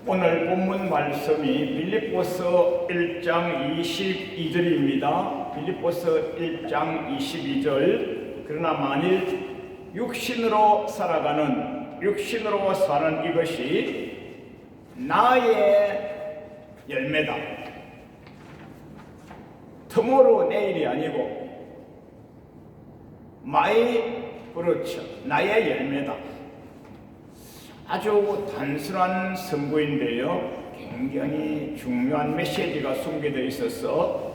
오늘 본문 말씀이 빌립보서 1장 22절입니다. 빌립보서 1장 22절. 그러나 만일 육신으로 사는 이것이 나의 열매다. tomorrow, 내일이 아니고 그렇죠. 나의 열매다. 아주 단순한 선고인데요, 굉장히 중요한 메시지가 숨겨져 있어서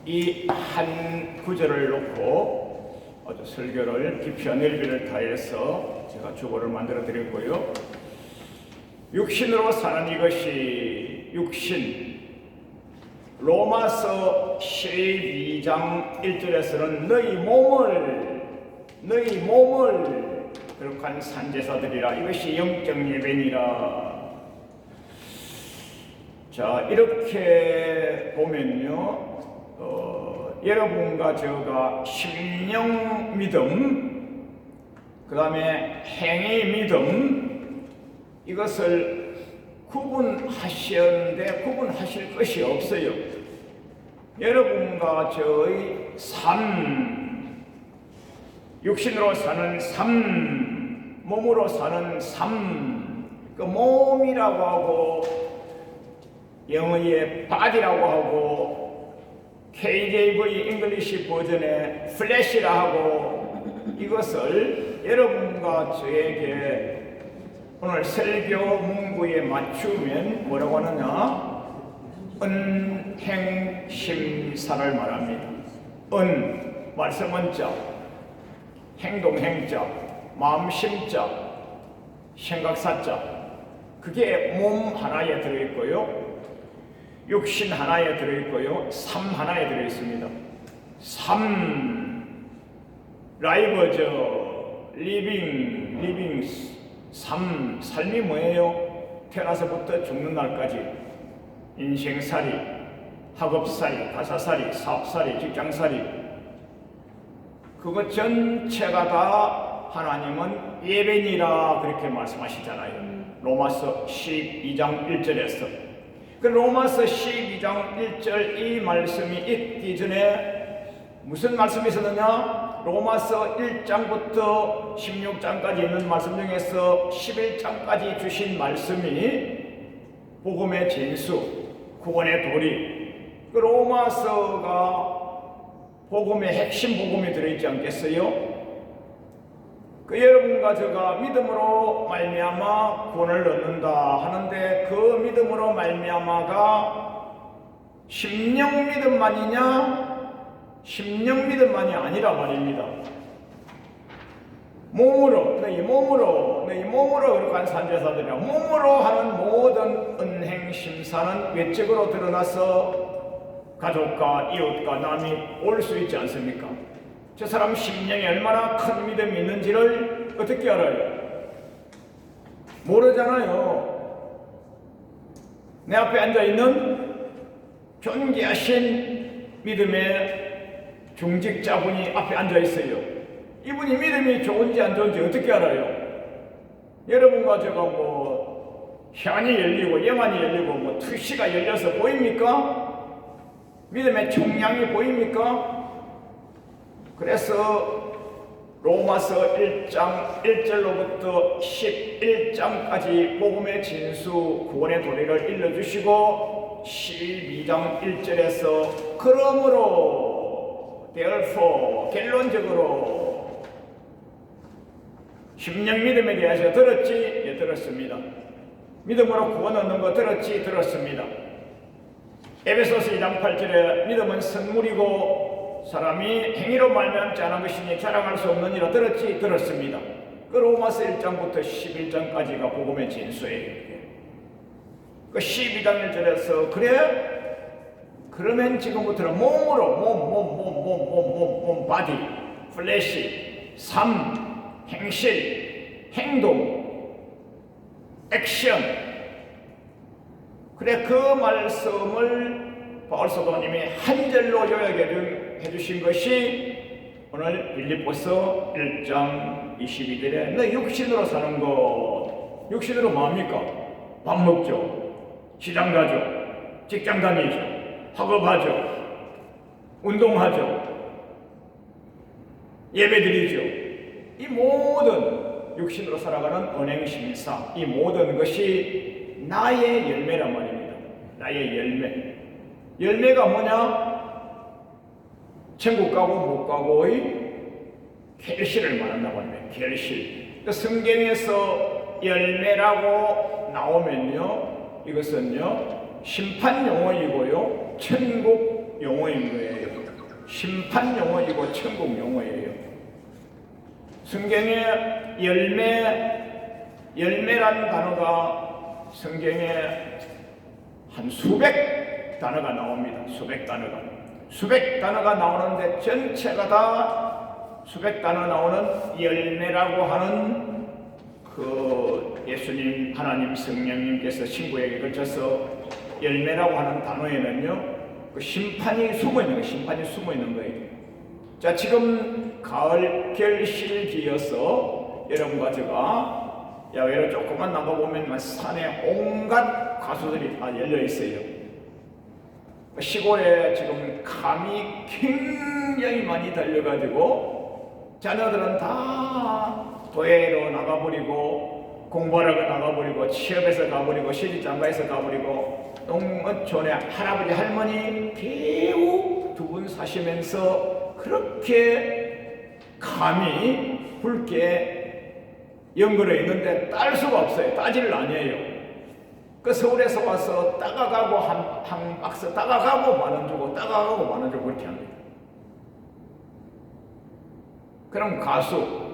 이 한 구절을 놓고 아주 설교를 깊이와 넓이를 다해서 제가 주보를 만들어 드렸고요. 육신으로 사는 이것이 육신. 로마서 12장 1절에서는 너희 몸을 거룩한 산제사들이라, 이것이 영적 예배니라. 자, 이렇게 보면요, 여러분과 저가 심령 믿음, 그 다음에 행위 믿음, 이것을 구분하시는데 구분하실 것이 없어요. 여러분과 저의 삶, 육신으로 사는 삶, 몸으로 사는 삶, 그 몸이라고 하고 영어의 body라고 하고 KJV 잉글리시 버전의 flesh라 하고, 이것을 여러분과 저에게 오늘 설교 문구에 맞추면 뭐라고 하느냐? 은행심사를 말합니다. 말씀 은자, 행동 행자, 마음 심자, 생각 사자. 그게 몸 하나에 들어있고요, 육신 하나에 들어있고요, 삶 하나에 들어있습니다. 라이브죠. 리빙. 삶이 뭐예요? 태어나서부터 죽는 날까지 인생살이, 학업살이, 가사살이, 사업살이, 직장살이, 그것 전체가 다 하나님은 예배니라 그렇게 말씀하시잖아요. 로마서 12장 1절에서. 그 로마서 12장 1절 이 말씀이 있기 전에 무슨 말씀이 있었느냐? 로마서 1장부터 16장까지 있는 말씀 중에서 11장까지 주신 말씀이 복음의 진수, 구원의 도리. 그 로마서가 복음의 핵심 복음이 들어있지 않겠어요? 그 여러분과 제가 믿음으로 말미암아 구원을 얻는다 하는데, 그 믿음으로 말미암아가 심령 믿음만이냐? 심령 믿음만이 아니라 말입니다. 너희 몸으로 거룩한 산제사들이라, 몸으로 하는 모든 은행 심사는 외적으로 드러나서 가족과 이웃과 남이 올 수 있지 않습니까? 저 사람 심령에 얼마나 큰 믿음이 있는지를 어떻게 알아요? 모르잖아요. 내 앞에 앉아있는 존귀하신 믿음의 중직자분이 앞에 앉아있어요. 이분이 믿음이 좋은지 안 좋은지 어떻게 알아요? 여러분과 제가 혀안이 열리고 영안이 열리고 투시가 열려서 보입니까? 믿음의 총량이 보입니까? 그래서 로마서 1장 1절로부터 11장까지 복음의 진수, 구원의 도리를 일러주시고 12장 1절에서 그러므로, therefore, 결론적으로 심령 믿음에 대해서 들었지? 예, 들었습니다. 믿음으로 구원 얻는 거 들었지? 들었습니다. 에베소서 2장 8절에 믿음은 선물이고 사람이 행위로 말미암지 않은 것이니 자랑할 수 없느니라 들었지? 들었습니다. 그 로마서 1장부터 11장까지가 복음의 진수예요. 그 12장 1절에서 그러면 지금부터는 몸, 바디, 플래시, 삶, 행실, 행동, 액션. 그 말씀을 바울 사도님이 한 절로 요약해 주신 것이 오늘 빌립보서 1장 22절에 너 육신으로 사는 것. 육신으로 뭡니까? 밥 먹죠. 시장 가죠. 직장 다니죠. 학업하죠. 운동하죠. 예배드리죠. 이 모든 육신으로 살아가는 언행심사, 이 모든 것이 나의 열매란 말입니다. 나의 열매. 열매가 뭐냐? 천국 가고 못 가고의 결실을 말한다고 합니다. 결실. 그 성경에서 열매라고 나오면요, 이것은요 심판 용어이고요 천국 용어인 거예요. 심판 용어이고 천국 용어예요. 성경에 열매란 단어가 성경에 한 수백 단어가 나옵니다. 수백 단어가 나오는데 전체가 다 수백 단어 나오는 열매라고 하는 그 예수님, 하나님, 성령님께서 친구에게 걸쳐서 열매라고 하는 단어에는요 그 심판이 숨어 있는 거예요. 자, 지금 가을 결실기여서 여러분과 제가 야외로 조금만 나가보면 산에 온갖 과수들이 다 열려 있어요. 시골에 지금 감이 굉장히 많이 달려가지고 자녀들은 다 도예로 나가버리고 공부하러 나가버리고 취업해서 가버리고 시집장가에서 가버리고 농어촌에 할아버지 할머니 겨우 두 분 사시면서 그렇게 감이 붉게 연결해 있는데 딸 수가 없어요. 따지를 아니에요. 그 서울에서 와서 따가가고 한 박스 따가가고 만원 주고 따가가고 만원 주고 그렇게 합니다. 그럼 가수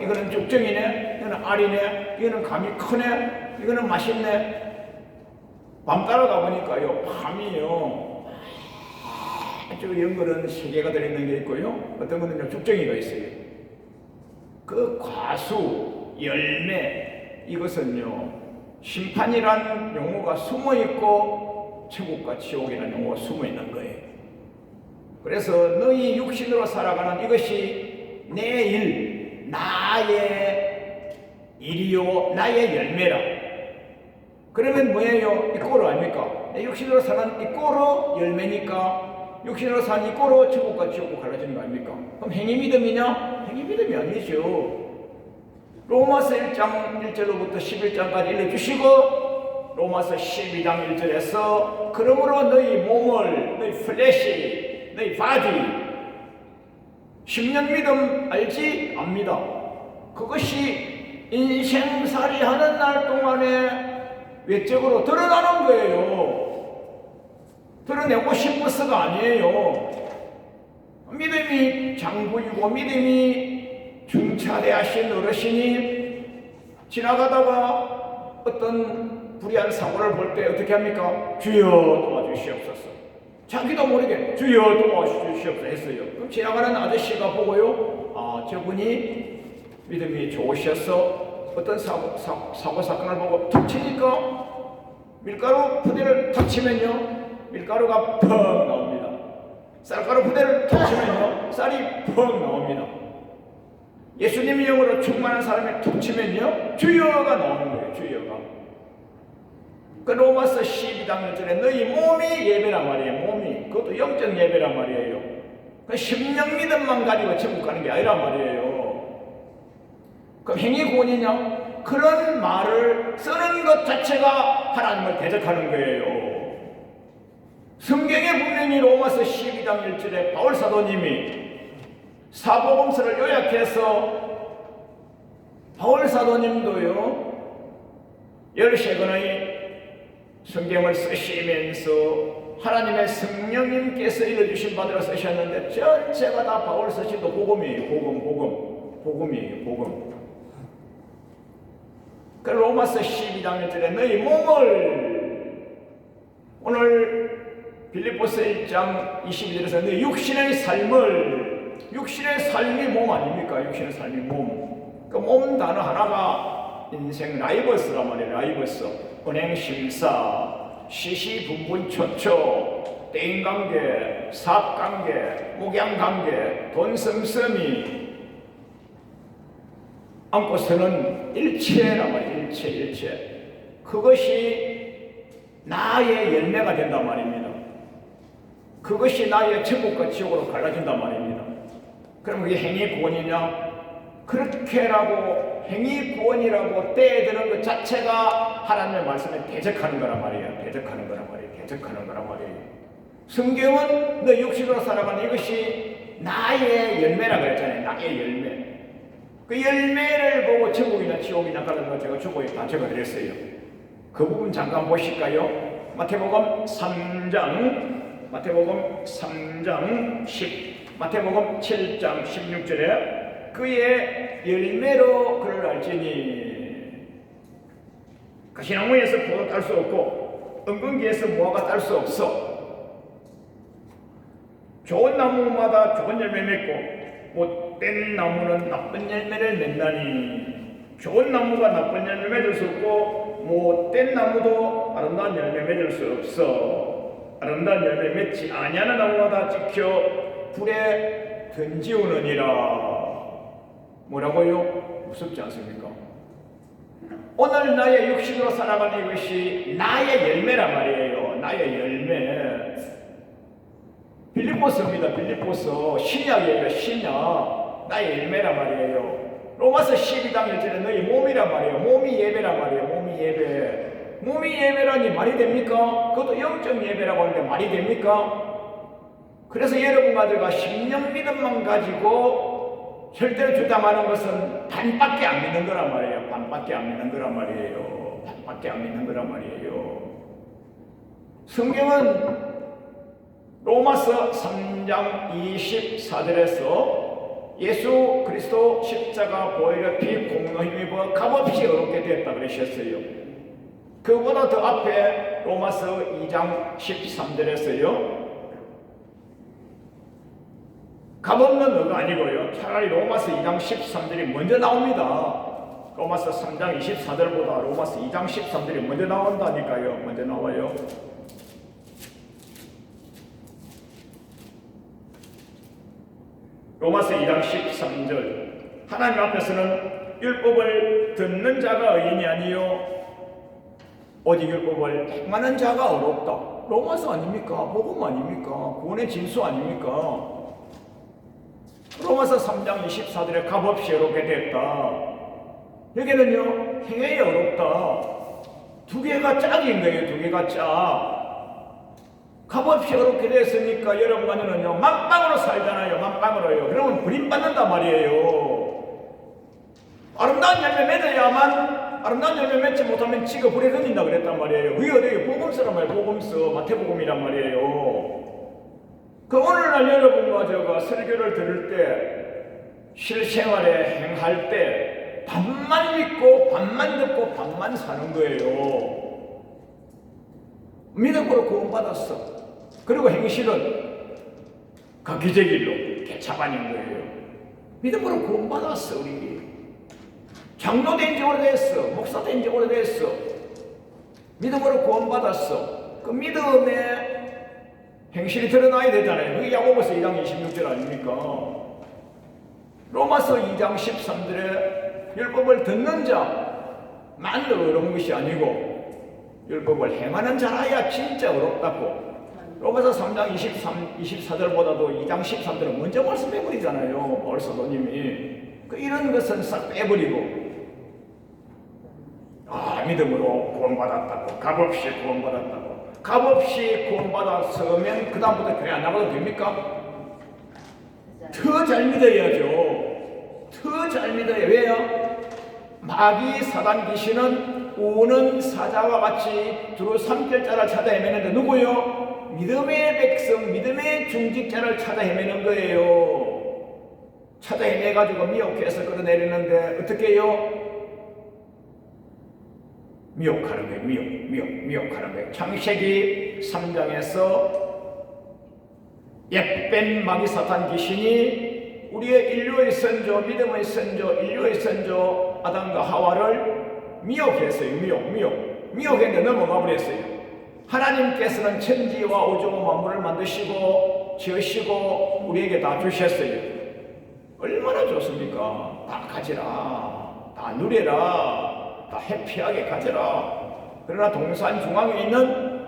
이거는 죽정이네, 이거는 알이네, 이거는 감이 크네, 이거는 맛있네. 밤 따라가 보니까요 밤이요 아주 연결은 3개가 들어있는 게 있고요, 어떤 거는요 죽정이가 있어요. 그 과수, 열매, 이것은요 심판이란 용어가 숨어있고 천국과 지옥이라는 용어가 숨어있는 거예요. 그래서 너희 육신으로 살아가는 이것이 내 일, 나의 일이요 나의 열매라. 그러면 뭐예요? 이꼬르 아닙니까? 내 육신으로 사는 이꼬르 열매니까 육신으로 사는 이꼬르 천국과 지옥과 갈라지는 거 아닙니까? 그럼 행위 믿음이냐? 행위 믿음이 아니죠. 로마서 1장 1절로부터 11장까지 읽어주시고 로마서 12장 1절에서 그러므로 너희 몸을, 너희 플래시, 너희 바디 10년 믿음 알지? 압니다. 그것이 인생살이 하는 날 동안에 외적으로 드러나는 거예요. 드러내고 싶어서가 아니에요. 믿음이 장부이고 믿음이 중차대하신 어르신이 지나가다가 어떤 불의한 사고를 볼 때 어떻게 합니까? 주여 도와주시옵소서. 자기도 모르게 주여 도와주시옵소서 했어요. 그럼 지나가는 아저씨가 보고요, 아 저분이 믿음이 좋으셔서 어떤 사고 사건을 보고 툭 치니까 밀가루 부대를 탁 치면요 밀가루가 펑 나옵니다. 쌀가루 부대를 탁 치면요 쌀이 펑 나옵니다. 예수님의 영으로 충만한 사람이 툭 치면요 주여가 나오는 거예요. 주여가. 그 로마서 12장 1절에 너희 몸이 예배란 말이에요. 몸이. 그것도 영적 예배란 말이에요. 그 심령 믿음만 가지고 천국 가는 게 아니란 말이에요. 그럼 행위 구원이냐? 그런 말을 쓰는 것 자체가 하나님을 대적하는 거예요. 성경에 분명히 로마서 12장 1절에 바울 사도님이 사복음서를 요약해서 바울 사도님도요 13권의 성경을 쓰시면서 하나님의 성령님께서 읽어주신 바대로 쓰셨는데 전체가 다 바울 쓰시도 복음이에요. 복음이에요. 복음. 그 로마서 12장 1절에 너희 몸을 오늘 빌립보서 1장 22절에서 너희 육신의 삶이 몸 아닙니까? 육신의 삶이 몸. 그 몸 단어 하나가 인생 라이버스란 말이에요. 라이버스. 은행심사, 시시분분초초, 땡관계, 사업관계, 목양관계, 돈성섬이 안고 서는 일체란 말이에요. 일체. 그것이 나의 열매가 된단 말입니다. 그것이 나의 천국과 지옥으로 갈라진단 말입니다. 그럼 그게 행위 구원이냐? 그렇게라고 행위 구원이라고 떼드는 것 자체가 하나님의 말씀에 대적하는 거란 말이에요. 대적하는 거란 말이에요. 성경은 너 육신으로 살아가는 이것이 나의 열매라 그랬잖아요. 나의 열매. 그 열매를 보고 천국이나 지옥이나 가는 제가 주보에 다 적어드렸어요. 그 부분 잠깐 보실까요? 마태복음 3장 10, 마태복음 7장 16절에 그의 열매로 그를 알지니 가시나무에서 포도 딸 수 없고 은근기에서 무화과 딸 수 없어. 좋은 나무마다 좋은 열매 맺고 못된 나무는 나쁜 열매를 맺나니 좋은 나무가 나쁜 열매 맺을 수 없고 못된 나무도 아름다운 열매 맺을 수 없어. 아름다운 열매 맺지 아니하는 나무마다 지켜 불에 던지우느니라. 뭐라고요? 무섭지 않습니까? 오늘 나의 육신으로 살아가는 이것이 나의 열매란 말이에요. 나의 열매. 빌립보서입니다. 빌립보서 신약이에요. 신약. 나의 열매란 말이에요. 로마서 12장 1절에 너희 몸이란 말이에요. 몸이 예배란 말이에요. 몸이 예배. 몸이 예배라니 말이 됩니까? 그것도 영적 예배라고 하는데 말이 됩니까? 그래서 여러분과 제가 심령 믿음만 가지고 절대로 주장하는 것은 반밖에 안 믿는 거란 말이에요. 반밖에 안 믿는 거란 말이에요. 반밖에 안 믿는 거란 말이에요. 성경은 로마서 3장 24절에서 예수 그리스도 십자가 보혈의 피 공로 힘입어 값없이 의롭게 되었다 그러셨어요. 그보다 더 앞에 로마서 2장 13절에서요. 값없는 의가 아니고요. 차라리 로마서 2장 13절이 먼저 나옵니다. 로마서 3장 24절보다 로마서 2장 13절이 먼저 나온다니까요. 먼저 나와요. 로마서 2장 13절 하나님 앞에서는 율법을 듣는 자가 의인이 아니요 오직 율법을 행하는 자가 어렵다. 로마서 아닙니까? 복음 아닙니까? 구원의 진수 아닙니까? 로마서 3장 24절에 값없이 어렵게 됐다. 여기는요 행위에 어렵다. 두 개가 짝인 거예요. 두 개가 짝. 값없이 어렵게 됐으니까 여러분과 저는요 만빵으로 살잖아요. 만빵으로요. 그러면 버림받는단 말이에요. 아름다운 열매 맺어야만 아름다운 열매 맺지 못하면 지가 불에 던진다 그랬단 말이에요. 그게 어디 복음서란 말이에요. 복음서 마태복음이란 말이에요. 그 오늘날 여러분과 제가 설교를 들을 때 실생활에 행할 때 반만 믿고 반만 듣고 반만 사는 거예요. 믿음으로 구원받았어. 그리고 행실은 각기의 길로 개차반인 거예요. 믿음으로 구원받았어. 우리 장로 된 지 오래됐어. 목사 된 지 오래됐어. 믿음으로 구원받았어. 그 믿음에 행실이 드러나야 되잖아요. 그게 야고보서 2장 26절 아닙니까? 로마서 2장 13절에 율법을 듣는 자만 어려운 것이 아니고 율법을 행하는 자라야 진짜 어렵다고. 로마서 3장 24절보다도 2장 13절은 먼저 말씀해버리잖아요. 바울 사도님이. 이런 것은 싹 빼버리고 믿음으로 구원받았다고 값없이 구원받았다고 값없이 구원받았으면 그 다음부터 교회 안 나가도 됩니까? 더 잘 믿어야죠. 더 잘 믿어야. 왜요? 마귀 사단 귀신은 우는 사자와 같이 두루 삼킬자를 찾아 헤매는데 누구요? 믿음의 백성, 믿음의 중직자를 찾아 헤매는 거예요. 찾아 헤매가지고 미혹해서 끌어내리는데 어떻게 해요? 미혹하는 거예요. 미혹하는 거예요. 창세기 3장에서 옛뱀 마귀 사탄 귀신이 우리의 인류의 선조, 믿음의 선조, 인류의 선조 아담과 하와를 미혹했어요. 미혹했는데 넘어가 버렸어요. 하나님께서는 천지와 우주와 만물을 만드시고 지으시고 우리에게 다 주셨어요. 얼마나 좋습니까? 다 가지라, 다 누려라, 다 해피하게 가져라. 그러나 동산 중앙에 있는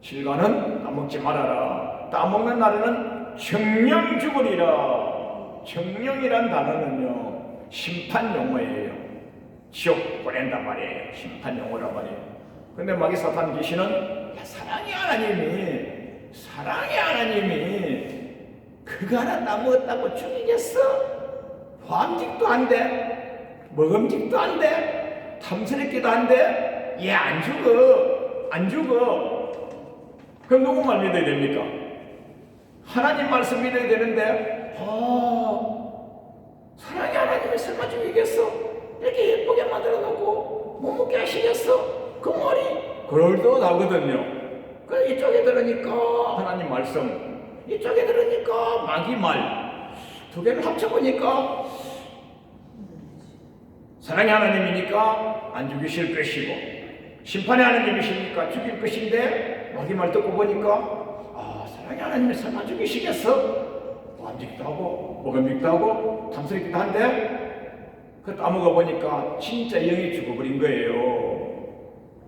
실과는 따먹지 말아라. 따먹는 날에는 정령 죽으리라. 정령이란 단어는요, 심판 용어예요. 지옥 보낸단 말이에요. 심판 용어란 말이에요. 근데 마귀 사탄 귀신은 야, 사랑의 하나님이 그거 하나 따먹었다고 죽이겠어? 화음직도 안 돼, 먹음직도 안 돼, 탐스럽기도 안 돼. 얘 안 죽어. 그럼 누구 말 믿어야 됩니까? 하나님 말씀 믿어야 되는데, 사랑의 하나님이 설마 죽이겠어? 이렇게 예쁘게 만들어 놓고 못 먹게 하시겠어? 그 말이 그럴듯하거든요. 그래 이쪽에 들으니까 하나님 말씀, 이쪽에 들으니까 마귀 말, 두 개를 합쳐보니까 사랑의 하나님이니까 안 죽이실 것이고, 심판의 하나님이시니까 죽일 것인데, 마귀 말 듣고 보니까 사랑의 하나님이 설마 죽이시겠어? 완직도 하고 먹음직도 하고 탐스럽기도 한데, 그 따먹어 보니까 진짜 영이 죽어버린 거예요.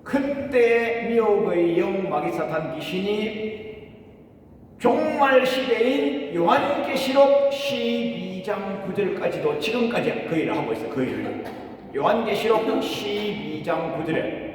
그때 미혹의 영 마귀 사탄 귀신이 종말 시대인 요한계시록 12장 9절까지도 지금까지 그 일을 하고 있어요. 그 일을. 요한계시록 12장 9절에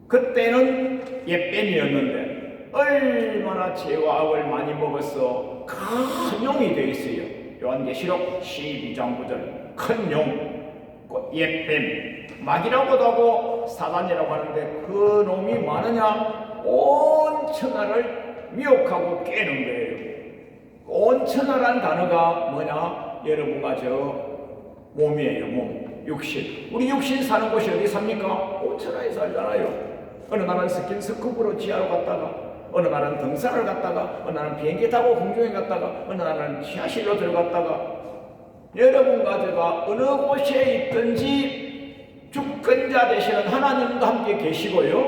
그때는 옛뱀이었는데 얼마나 죄와 악을 많이 먹어서 큰 용이 되어 있어요. 요한계시록 12장 9절 큰 용, 옛뱀, 마귀라고도 하고 사단이라고 하는데 그 놈이 많으냐? 온 천하를 미혹하고 깨는 거예요. 온 천하란 단어가 뭐냐? 여러분과 저 몸이에요. 몸, 육신. 우리 육신 사는 곳이 어디 삽니까? 온 천하에 살잖아요. 어느 날은 스킨스쿠버로 지하로 갔다가, 어느 날은 등산을 갔다가, 어느 날은 비행기 타고 공중에 갔다가, 어느 날은 지하실로 들어갔다가, 여러분과 제가 어느 곳에 있든지 주권자 되시는 하나님도 함께 계시고요,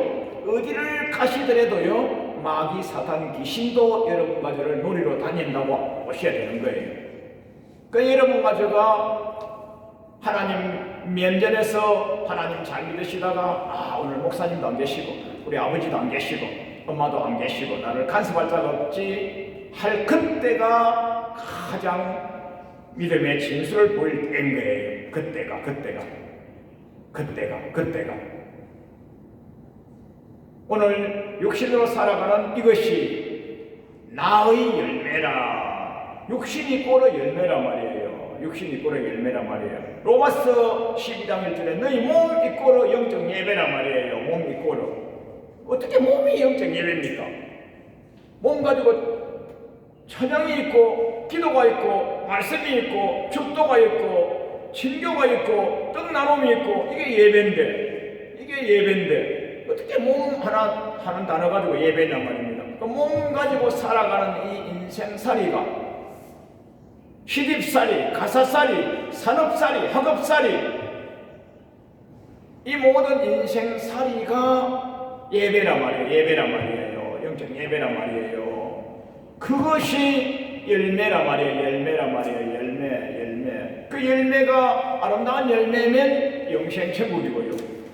어디를 가시더라도요 마귀 사탄 귀신도 여러분과 저를 노리러 다닌다고 보셔야 되는 거예요. 그 여러분과 제가 하나님 면전에서 하나님 잘 믿으시다가 오늘 목사님도 안 계시고 우리 아버지도 안 계시고 엄마도 안 계시고 나를 간섭할 자가 없지 할 그때가 가장 믿음의 진수를 보일 때인 거예요. 그때가 오늘 육신으로 살아가는 이것이 나의 열매라. 육신이 꼴의 열매라 말이에요. 육신이 꼴의 열매라 말이에요. 로마서 12장 1절에 너희 몸이 꼴의 영적 예배라 말이에요. 몸이 꼴의. 어떻게 몸이 영적 예배입니까? 몸 가지고 찬양이 있고 기도가 있고 말씀이 있고 축도가 있고 친교가 있고 떡 나눔이 있고 이게 예배인데 어떻게 몸 하나 하는 단어 가지고 예배란 말입니다. 그 몸 가지고 살아가는 이 인생살이가 시집살이, 가사살이, 산업살이, 학업살이 이 모든 인생살이가 예배란 말이에요. 영적 예배란 말이에요. 그것이 열매란 말이에요. 열매. 그 열매가 아름다운 열매면 영생천국이고요.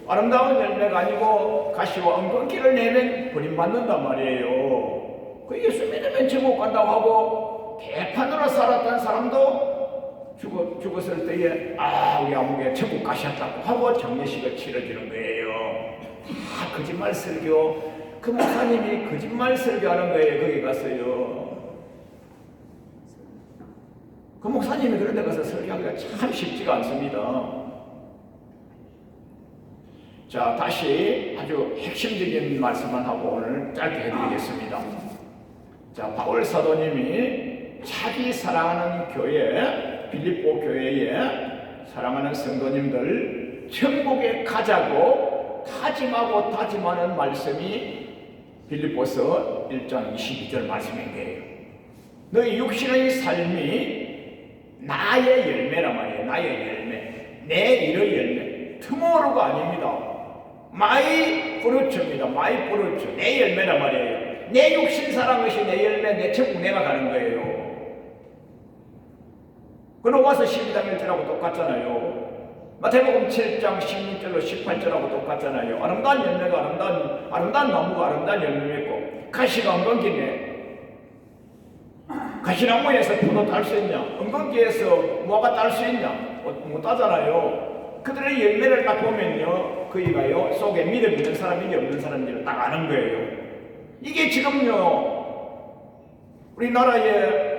아름다운 열매가 아니고 가시와 엉겅퀴를 내면 버림받는단 말이에요. 그 예수 믿으면 천국 간다고 하고 대판으로 살았던 사람도 죽었을 때에 우리 아무개 천국 가셨다고 하고 장례식을 치러지는 거예요. 거짓말 설교. 그 목사님이 거짓말 설교하는 거예요. 거기 가서요. 그 목사님이 그런 데 가서 설교하기가 참 쉽지가 않습니다. 자, 다시 아주 핵심적인 말씀만 하고 오늘 짧게 해드리겠습니다. 자, 바울 사도님이 자기 사랑하는 교회, 빌립보 교회에 사랑하는 성도님들 천국에 가자고 다짐하는 말씀이 빌립보서 1장 22절 말씀인 거예요. 너희 육신의 삶이 나의 열매란 말이에요. 나의 열매. 내 일의 열매. 투모로가 아닙니다. 마이 프루츠입니다. 마이 프루츠. 내 열매란 말이에요. 내 육신 사는 것이 내 열매, 내 천국 내가 가는 거예요. 그 로마서 12장 1절하고 똑같잖아요. 마태복음 7장 16절로 18절하고 똑같잖아요. 아름다운 열매가 아름다운 나무가 아름다운 열매 맺고 가시가 엉겅기네. 가시나무에서 포도 딸 수 있냐? 엉겅기에서 무화과 딸 수 있냐? 못 따잖아요. 그들의 열매를 딱 보면요, 그이가요 속에 믿음 있는 사람인지 없는 사람인지를 딱 아는 거예요. 이게 지금요 우리나라의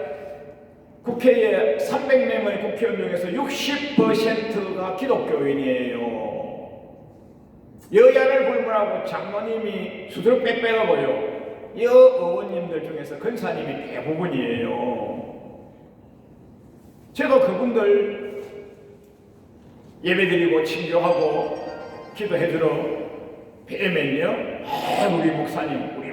국회에 300명의 국회의원 중에서 60%가 기독교인이에요. 여야를 불문하고 장로님이 수두룩 빽빽하고요, 여의원님들 중에서 권사님이 대부분이에요. 제가 그분들 예배드리고 친교하고 기도해주러 뵈면요, 우리 목사님, 우리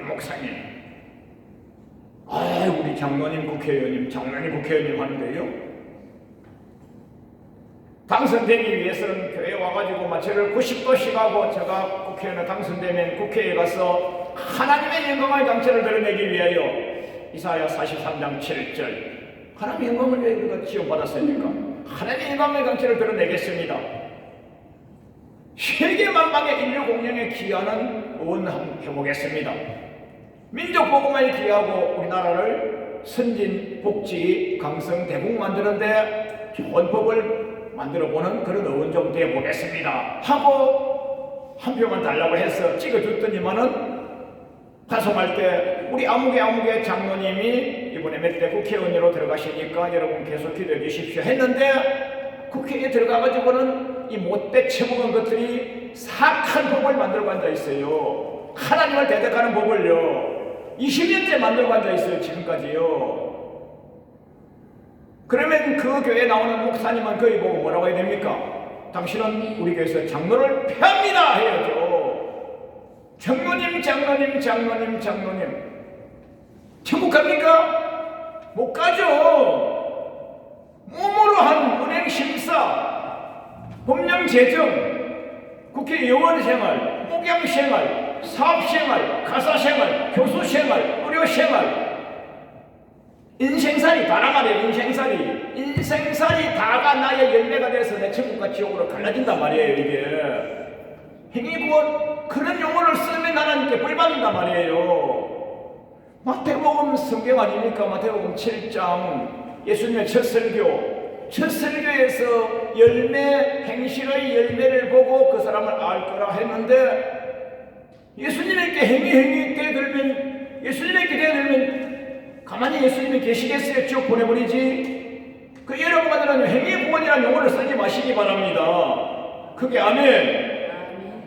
장로님 국회의원님, 장로님 국회의원님 하는데요, 당선되기 위해서는 교회에 와가지고 막 저를 90도씩 하고, 제가 국회의원에 당선되면 국회에 가서 하나님의 영광의 강체를 드러내기 위하여 이사야 43장 7절 하나님의 영광을 왜 우리가 지원받았습니까? 하나님의 영광의 강체를 드러내겠습니다. 세계 만방의 인류 공영에 기여하는 의원 한번 해보겠습니다. 민족 복음에 기여하고 우리나라를 선진, 복지, 강성, 대국 만드는데 좋은 법을 만들어보는 그런 의원 좀 되어보겠습니다 하고 한 표만 달라고 해서 찍어줬더니만은 파송할 때 우리 아무개 장로님이 이번에 몇 대 국회의원으로 들어가시니까 여러분 계속 기도해 주십시오 했는데, 국회에 들어가가지고는 이 못돼 처먹은 것들이 사악한 법을 만들고 앉아있어요. 하나님을 대적하는 법을요 20년째 만들고 앉아있어요, 지금까지요. 그러면 그 교회에 나오는 목사님은 거기 보고 뭐라고 해야 됩니까? 당신은 우리 교회에서 장로를 폐합니다 해야죠. 장로님 천국 갑니까? 못 가죠. 몸으로 한 은행 심사, 법령 제정, 국회의원 생활, 목양 생활, 사업 생활, 가사 생활, 교수 생활, 의료 생활, 인생살이 다 나가네. 인생살이 다가 나의 열매가 돼서 내 천국과 지옥으로 갈라진단 말이에요. 이게 행위구원, 그런 용어를 쓰면 하나님께 벌 받는단 말이에요. 마태복음 성경 아닙니까? 마태복음 7장 예수님의 첫 설교에서 행실의 열매를 보고 그 사람을 알 거라 했는데, 예수님에게 행위 뛰어들면 가만히 예수님이 계시겠어요? 쭉 보내버리지. 그 여러분들은 행위구원이라는 용어를 쓰지 마시기 바랍니다. 그게 아멘.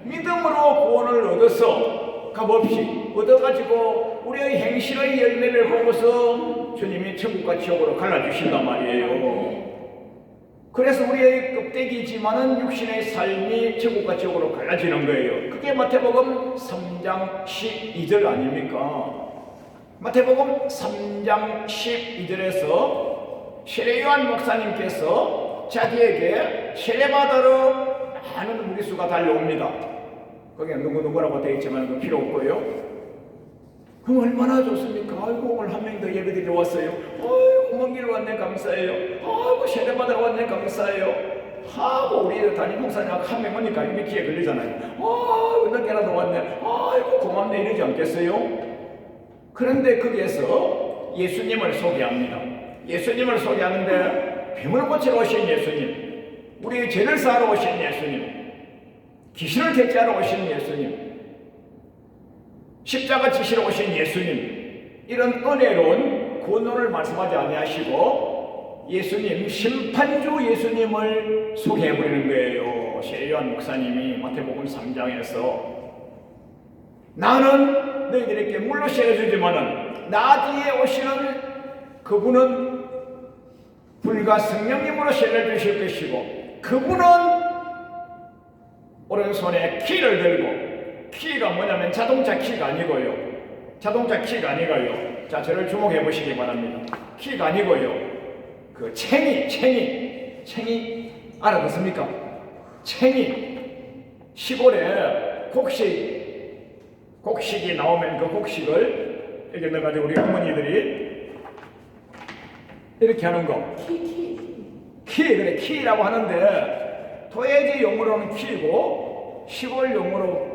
믿음으로 구원을 얻어서 값없이 얻어가지고 우리의 행실의 열매를 보고서 주님이 천국과 지옥으로 갈라주신단 말이에요. 그래서 우리의 껍데기지만은 육신의 삶이 천국과 지옥으로 갈라지는 거예요. 그게 마태복음 3장 12절 아닙니까? 마태복음 3장 12절에서 세례요한 목사님께서 자기에게 세례받으러 많은 무리수가 달려옵니다. 거기에 누구라고 되어 있지만 그 필요 없고요. 그럼 얼마나 좋습니까? 아이고, 오늘 한 명 더 예배드리러 왔어요. 아이고, 먼 길 왔네, 감사해요. 아이고, 세례받으러 왔네, 감사해요 하고 우리 담임 목사님하고 한 명 오니까 입에 귀에 걸리잖아요. 아이고, 늦게라도 왔네. 아이고, 고맙네 이러지 않겠어요? 그런데 거기에서 예수님을 소개합니다. 예수님을 소개하는데 병을 고치러 오신 예수님, 우리의 죄를 사하러 오신 예수님, 귀신을 객지하러 오신 예수님, 십자가 지시러 오신 예수님, 이런 은혜로운 구원론을 말씀하지 아니하시고 예수님, 심판주 예수님을 소개해버리는 거예요. 세례요한 목사님이 마태복음 3장에서 나는 너희들에게 물로 세례주지만은 나 뒤에 오시는 그분은 불과 성령님으로 세례를 주실 것이고, 그분은 오른손에 키를 들고, 키가 뭐냐면 자동차 키가 아니고요. 자, 저를 주목해 보시기 바랍니다. 키가 아니고요. 그 챙이 알아듣습니까? 챙이 시골에 곡식이 나오면 그 곡식을 이렇게 넣어가지고 우리 어머니들이 이렇게 하는 거. 그래, 키라고 하는데 도예지 용어로는 키고 시골 용어로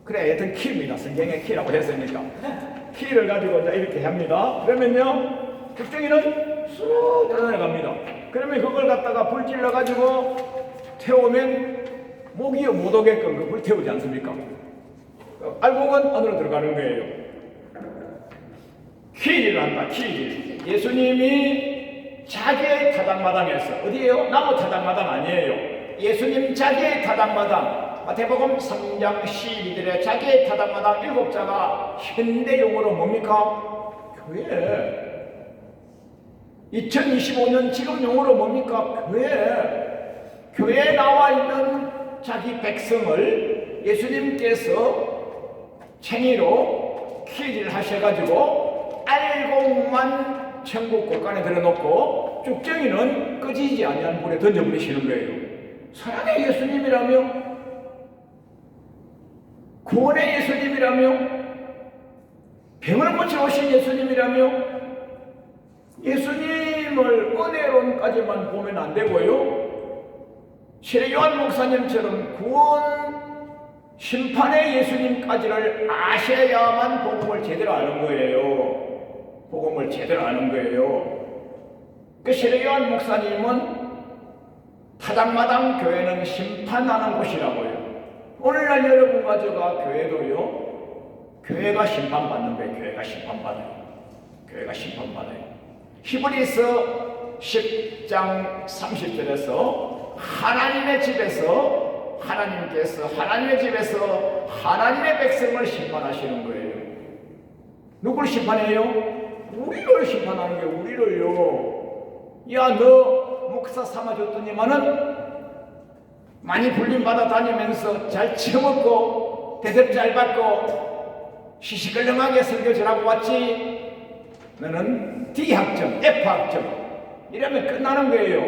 그래, 여튼 키입니다. 성경의 키라고 했으니까. 키를 가지고 이제 이렇게 합니다. 그러면요, 죽정이는 쑥 떠나갑니다. 그러면 그걸 갖다가 불 질러가지고 태우면 모기가 못 오게끔 그 불 태우지 않습니까? 알곡은 안으로 들어가는 거예요. 키질을 한다, 키질. 예수님이 자기의 타당마당에서, 어디에요? 나무 타당마당 아니에요. 예수님 자기의 타당마당, 마태복음 3장 12절에 자기의 타당마당 7자가 현대용어로 뭡니까? 교회. 2025년 지금 용어로 뭡니까? 교회. 교회에 나와 있는 자기 백성을 예수님께서 챙이로 키질 하셔가지고 알곡만 천국 곳간에 들어놓고 쭉정이는 꺼지지 아니한 불에 던져버리시는 거예요. 사랑의 예수님이라며, 구원의 예수님이라며, 병을 고쳐 오신 예수님이라며, 예수님을 은혜론까지만 보면 안 되고요, 실요한 목사님처럼 구원 심판의 예수님까지를 아셔야만 복음을 제대로 아는 거예요. 복음을 제대로 아는 거예요. 그 실요한 목사님은 타당마당 교회는 심판하는 곳이라고요. 오늘날 여러분과 저가 교회도요, 교회가 심판받는 거예요. 교회가 심판받아요. 교회가 심판받아요. 히브리서 10장 30절에서 하나님의 집에서 하나님의 집에서 하나님의 백성을 심판하시는 거예요. 누굴 심판해요? 우리를 심판하는 거예요. 우리를요. 야, 너 목사 삼아줬더니만은 많이 불림받아 다니면서 잘 처먹고 대접 잘 받고 시시걸렁하게 설교 잘하고 왔지? 너는 D학점, F학점 이러면 끝나는 거예요.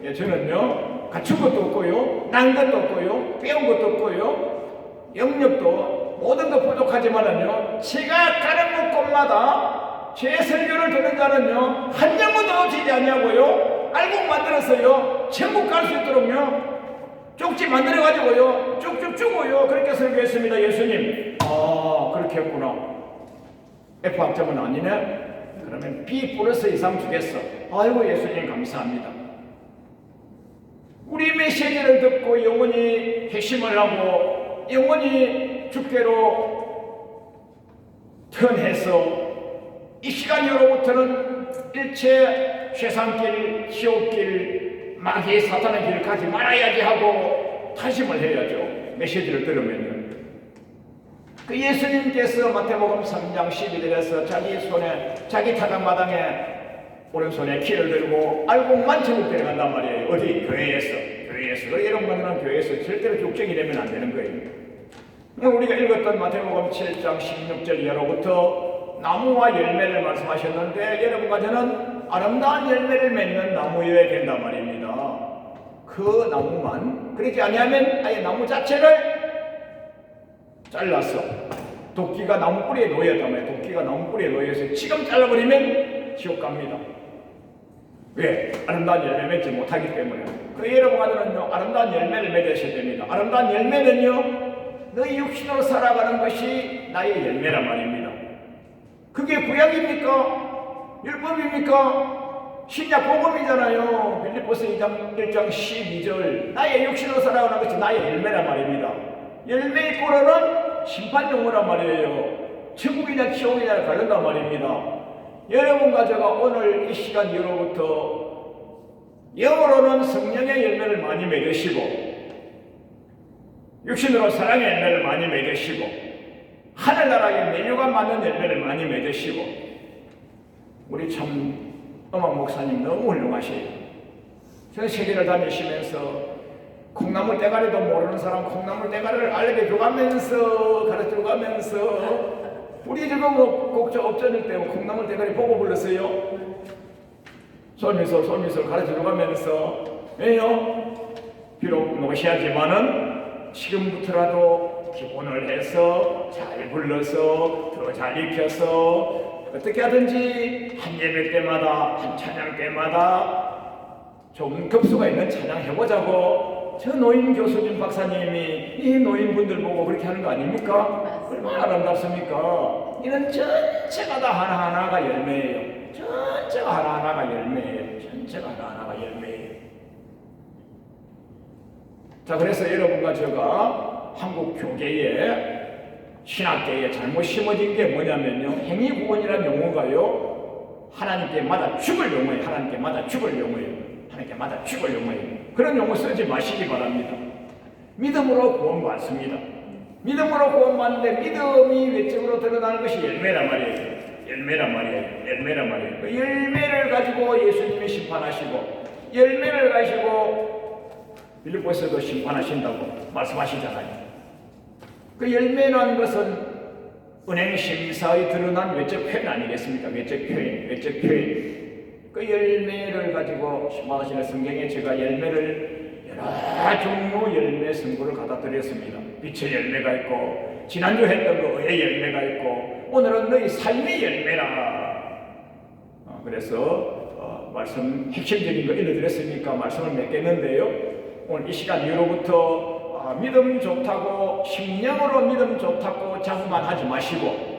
예, 저는요, 갖춘 것도 없고요, 난 것도 없고요, 배운 것도 없고요, 영역도 모든 것 부족하지만은요, 제가 가는 곳곳마다 제 설교를 듣는 자는요, 한 영혼도 놓치지 않냐고요, 알곡 만들어서요, 천국 갈 수 있도록요, 쪽지 만들어가지고요, 쭉쭉 주고요, 그렇게 설교했습니다. 예수님. 아, 그렇게 했구나. F학점은 아니네? 그러면 B 플러스 이상 주겠어. 아이고, 예수님 감사합니다. 우리 메시지를 듣고 영원히 회심을 하고 영원히 주께로 태어나서 이 시간으로부터는 일체 쇠상길, 지옥길, 마귀의 사탄의 길을 가지 말아야지 하고 다짐을 해야죠. 메시지를 들으면요. 그 예수님께서 마태복음 3장 12절에서 자기 타당마당에 오른손에 키를 들고 알곡만 천국 데려간단 말이에요. 어디? 교회에서. 여러분들은 교회에서 절대로 죽정이 되면 안 되는 거예요. 우리가 읽었던 마태복음 7장 16절 이하로부터 나무와 열매를 말씀하셨는데, 여러분과 저는 아름다운 열매를 맺는 나무여야 된단 말입니다. 그 나무만, 그렇지 아니하면 아예 나무 자체를 잘라서 도끼가 나무 뿌리에 놓였단 말이에요. 도끼가 나무 뿌리에 놓여서 지금 잘라버리면 지옥 갑니다. 왜? 아름다운 열매 맺지 못하기 때문에. 그 여러분들은요, 아름다운 열매를 맺으셔야 됩니다. 아름다운 열매는요, 너희 육신으로 살아가는 것이 나의 열매란 말입니다. 그게 구약입니까? 율법입니까? 신약 복음이잖아요. 빌립보서 1장 12절. 나의 육신으로 살아가는 것이 나의 열매란 말입니다. 열매의 꼴은 심판용어란 말이에요. 천국이냐 지옥이냐를 가른단 말입니다. 여러분과 제가 오늘 이 시간 이후로부터 영으로는 성령의 열매를 많이 맺으시고, 육신으로 사랑의 열매를 많이 맺으시고, 하늘나라의 메뉴가 맞는 열매를 많이 맺으시고, 우리 참 음악 목사님 너무 훌륭하세요. 전 세계를 다니시면서 콩나물 대가리도 모르는 사람 콩나물 대가리를 알려줘가면서 가르쳐가면서, 우리 지금 곡조 업전일 때 콩나물 대가리 보고 불렀어요. 솔미솔 가르쳐가면서. 왜요? 비록 노시하지만은 지금부터라도 기본을 해서 잘 불러서 더 잘 익혀서 어떻게 하든지 한 예배 때마다 한 찬양 때마다 좀 급수가 있는 찬양 해보자고 저 노인 교수님 박사님이 이 노인분들 보고 그렇게 하는 거 아닙니까? 얼마나 아름답습니까? 이런 전체가 다 하나하나가 열매예요. 전체가 하나하나가 열매예요. 전체가 하나하나가 열매예요. 자, 그래서 여러분과 제가 한국 교계에 신학계에 잘못 심어진 게 뭐냐면요, 행위구원이라는 용어가요, 하나님께 마다 죽을 용어예요. 하나님께 마다 죽을 용어예요. 하나님께 마다 죽을 용어예요. 그런 용어 쓰지 마시기 바랍니다. 믿음으로 구원받습니다. 믿음으로 구원받는데 믿음이 외적으로 드러나는 것이 열매란 말이에요. 열매란 말이에요. 열매란 말이에요. 그 열매를 가지고 예수님이 심판하시고, 열매를 가지고 빌립보서도 심판하신다고 말씀하시잖아요. 그 열매라는 것은 은행 심사에 드러난 외적 표현 아니겠습니까? 외적 표현, 외적 표현. 그 열매를 가지고 심판하시는 성경에 제가 열매를 여러 종류 열매 선고를 갖다 드렸습니다. 빛의 열매가 있고, 지난주 했던 그 의의 열매가 있고, 오늘은 너희 삶의 열매라. 그래서 말씀 핵심적인 거 읽어드렸으니까 말씀을 맺겠는데요. 오늘 이 시간 이후로부터 믿음 좋다고, 심령으로 믿음 좋다고 자부만 하지 마시고,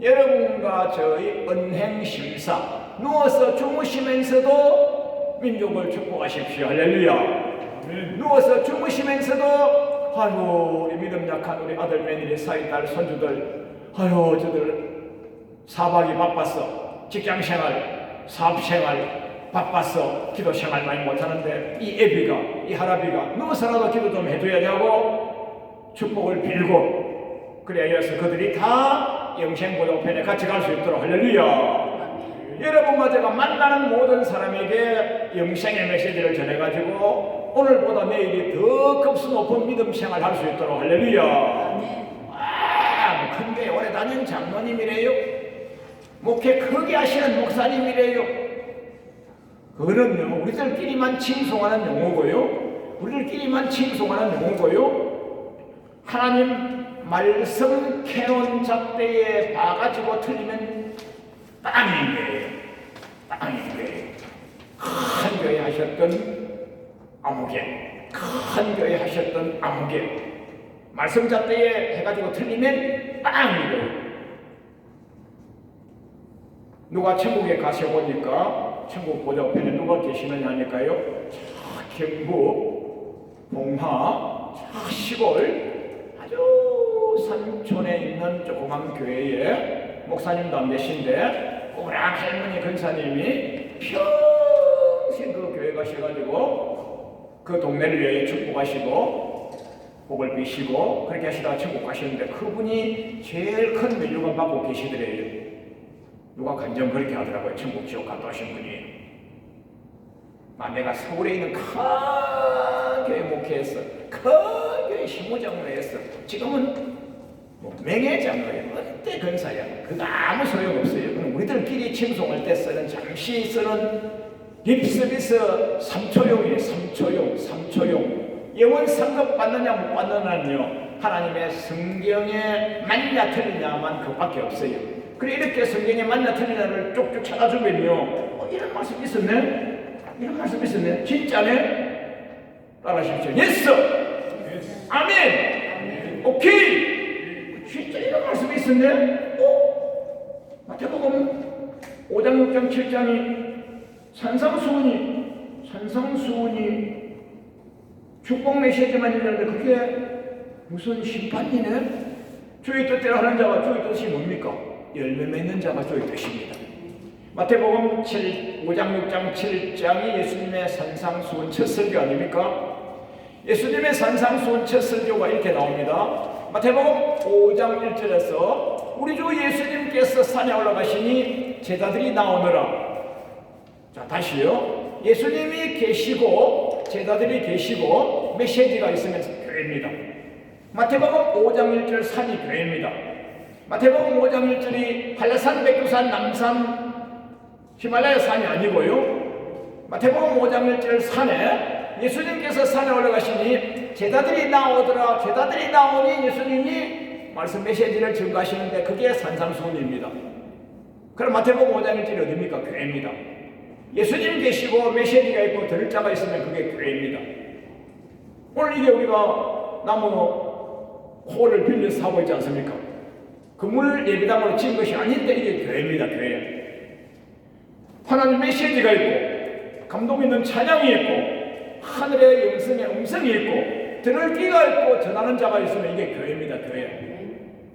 여러분과 저희 은행심사, 누워서 주무시면서도 민족을 축복하십시오. 할렐루야. 누워서 주무시면서도 아이고, 우리 믿음 약한 우리 아들, 며느리, 사위, 딸, 손주들, 아유, 저들 사박이 바빴어. 직장생활, 사업생활 바빴어. 기도생활 많이 못하는데 이 애비가, 이 할아비가 누워서라도 기도 좀 해줘야냐고 축복을 빌고, 그래야서 그들이 다 영생보도편에 같이 갈 수 있도록. 할렐루야. 여러분과 제가 만나는 모든 사람에게 영생의 메시지를 전해가지고 오늘보다 내일이 더 급수 높은 믿음 생활 할 수 있도록. 할렐루야. 큰교회 오래 다닌 장로님이래요. 목회 크게 하시는 목사님이래요. 그거는요, 우리들끼리만 칭송하는 용어고요, 우리들끼리만 칭송하는 용어고요, 하나님 말씀 캐논 잣대에 봐가지고 틀리면 땅인 거예요. 땅인 거예요. 큰 교회 하셨던 아무개, 큰 교회 하셨던 아무개, 말씀 잣대에 해가지고 틀리면 땅인 거예요. 누가 천국에 가셔보니까 천국 보좌편에 누가 계시느냐 하니까요, 경북 봉화 시골 아주 산촌에 있는 조그만 교회에 목사님도 안 계신데 꼬부랑 할머니 권사님이 평생 그 교회 가셔가지고 그 동네를 위해 축복하시고 복을 비시고 그렇게 하시다가 천국 가시는데, 그분이 제일 큰 면류관 받고 계시더래요. 누가 간증 그렇게 하더라고요. 천국 지옥 갔다 오신 분이. 내가 서울에 있는 큰 교회 목회했어. 큰 교회 신무장로 했어. 지금은 맹회장로예요. 언제 근사야. 그거 아무 소용없어요. 그럼 우리들끼리 칭송할 때 쓰는, 잠시 쓰는 립서비스 3초용이에요. 3초용. 영원 상급 받느냐 못 받느냐는요, 하나님의 성경에 맞냐 틀리냐만 그밖에 없어요. 그래, 이렇게 성경에 맞냐 틀리냐를 쭉쭉 찾아주면요, 이런 말씀 있었네? 이런 말씀 있었네? 진짜네? 따라하십시오. 예스! 아멘! 오케이! 진짜 이런 말씀이 있었네? 마태복음 5장, 6장, 7장이 산상수훈이 축복 메시지만 있는데 그게 무슨 심판이네? 주의 뜻대로 하는 자가 주의 뜻이 뭡니까? 열매 맺는 자가 주의 뜻입니다. 마태복음 5장, 6장, 7장이 예수님의 산상수훈 첫 설교 아닙니까? 예수님의 산상수훈 첫 설교가 이렇게 나옵니다. 마태복음 5장 1절에서 우리 주 예수님께서 산에 올라가시니 제자들이 나오느라. 자, 다시요. 예수님이 계시고 제자들이 계시고 메시지가 있으면 교회입니다. 마태복음 5장 1절 산이 교회입니다. 마태복음 5장 1절이 한라산, 백두산, 남산, 히말라야 산이 아니고요, 마태복음 5장 1절 산에 예수님께서 산에 올라가시니 제자들이 나오더라. 제자들이 나오니 예수님이 말씀 메시지를 증거하시는데 그게 산상수훈입니다. 그럼 마태복음 5장 1절이 어디입니까? 교회입니다. 예수님 계시고 메시지가 있고 들을 자가 있으면 그게 교회입니다. 오늘 이게 우리가 나무 호를 빌려서 하고 있지 않습니까? 그물 예배당으로 지은 것이 아닌데 이게 교회입니다. 교회. 하나님 메시지가 있고 감동 있는 찬양이 있고 하늘의 영성의 음성이 있고 들을 귀가 있고 전하는 자가 있으면 이게 교회입니다. 교회.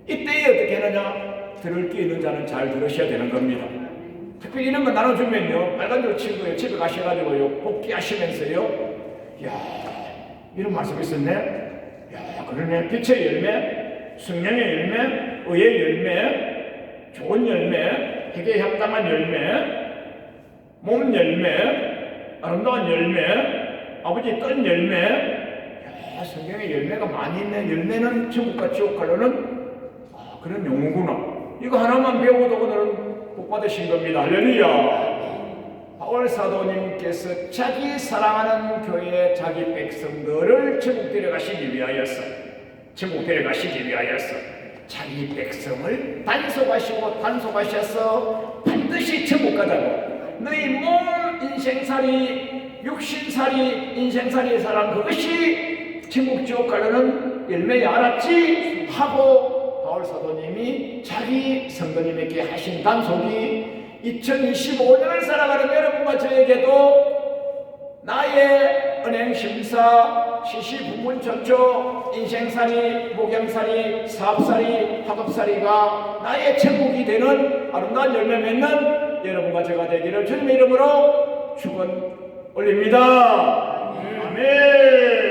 이때에 어떻게 하느냐? 들을 귀 있는 자는 잘 들으셔야 되는 겁니다. 특별히 이런 거 나눠주면요, 빨간줄 친구요 집에 가셔가지고요 복귀하시면서요, 야 이런 말씀 있었네. 야 그러네. 빛의 열매, 성령의 열매, 의의 열매, 좋은 열매, 회개에 합당한 열매, 몸 열매, 아름다운 열매, 아버지 떤 열매. 야 성경에 열매가 많이 있네. 열매는 천국과 지옥 가려는 그런 용어구나. 이거 하나만 배우고도 오늘은 복 받으신 겁니다. 할렐루야. 바울 사도님께서 자기 사랑하는 교회 자기 백성들을 천국 데려가시기 위하여서 자기 백성을 단속하셔서 반드시 천국 가자고. 너희 몸 인생살이 육신살이 인생살이의 사랑 그것이 천국 지옥 가려는 열매야 알았지? 하고 바울 사도님이 자기 성도님에게 하신 단속이 2025년을 살아가는 여러분과 저에게도 나의 은행심사, 시시부문처처, 인생살이, 목양살이, 사업살이, 학업살이가 나의 천국이 되는 아름다운 열매 맺는 여러분과 제가 되기를 주님의 이름으로 축원 올립니다. 아멘.